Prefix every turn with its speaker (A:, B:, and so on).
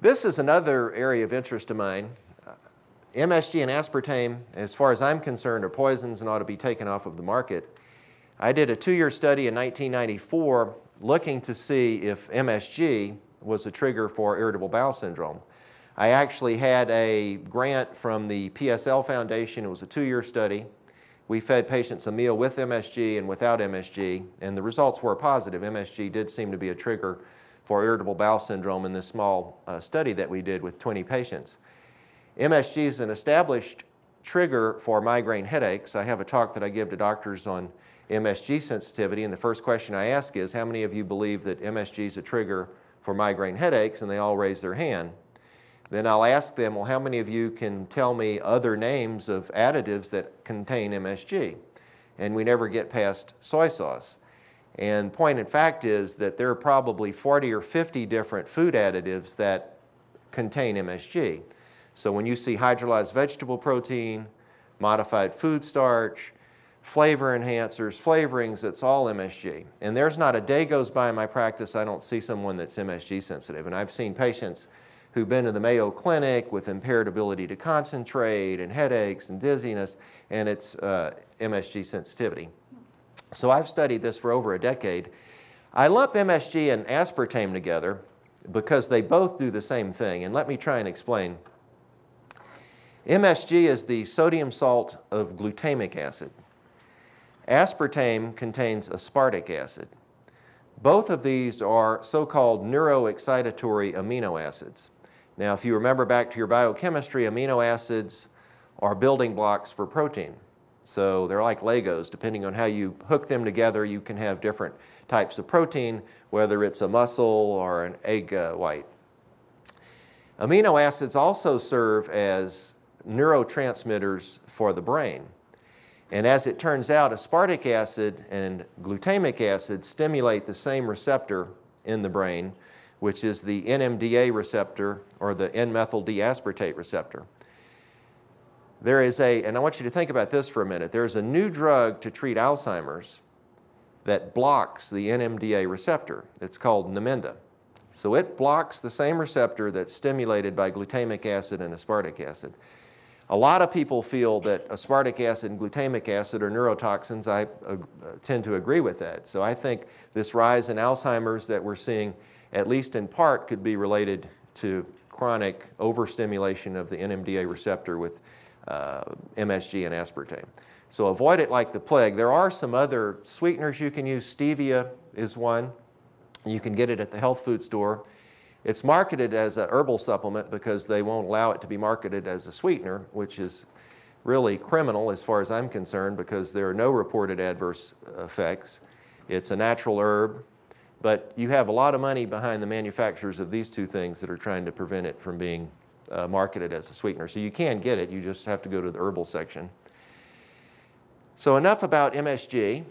A: This is another area of interest of mine. MSG and aspartame, as far as I'm concerned, are poisons and ought to be taken off of the market. I did a 2-year study in 1994 looking to see if MSG was a trigger for irritable bowel syndrome. I actually had a grant from the PSL Foundation. It was a 2-year study. We fed patients a meal with MSG and without MSG, and the results were positive. MSG did seem to be a trigger for irritable bowel syndrome in this small study that we did with 20 patients. MSG is an established trigger for migraine headaches. I have a talk that I give to doctors on MSG sensitivity, and the first question I ask is, how many of you believe that MSG is a trigger for migraine headaches? And they all raise their hand. Then I'll ask them, well, how many of you can tell me other names of additives that contain MSG? And we never get past soy sauce. And point in fact is that there are probably 40 or 50 different food additives that contain MSG. So when you see hydrolyzed vegetable protein, modified food starch, flavor enhancers, flavorings, it's all MSG. And there's not a day goes by in my practice I don't see someone that's MSG sensitive. And I've seen patients who've been to the Mayo Clinic with impaired ability to concentrate and headaches and dizziness, and it's MSG sensitivity. So I've studied this for over a decade. I lump MSG and aspartame together because they both do the same thing, and let me try and explain. MSG is the sodium salt of glutamic acid. Aspartame contains aspartic acid. Both of these are so-called neuroexcitatory amino acids. Now, if you remember back to your biochemistry, amino acids are building blocks for protein. So they're like Legos. Depending on how you hook them together, you can have different types of protein, whether it's a muscle or an egg white. Amino acids also serve as neurotransmitters for the brain. And as it turns out, aspartic acid and glutamic acid stimulate the same receptor in the brain, which is the NMDA receptor, or the N-methyl D-aspartate receptor. There is and I want you to think about this for a minute, there's a new drug to treat Alzheimer's that blocks the NMDA receptor. It's called Namenda. So it blocks the same receptor that's stimulated by glutamic acid and aspartic acid. A lot of people feel that aspartic acid and glutamic acid are neurotoxins. I tend to agree with that. So I think this rise in Alzheimer's that we're seeing, at least in part, could be related to chronic overstimulation of the NMDA receptor with MSG and aspartame. So avoid it like the plague. There are some other sweeteners you can use. Stevia is one. You can get it at the health food store. It's marketed as a herbal supplement because they won't allow it to be marketed as a sweetener, which is really criminal as far as I'm concerned because there are no reported adverse effects. It's a natural herb, but you have a lot of money behind the manufacturers of these two things that are trying to prevent it from being marketed as a sweetener. So you can get it, you just have to go to the herbal section. So enough about MSG.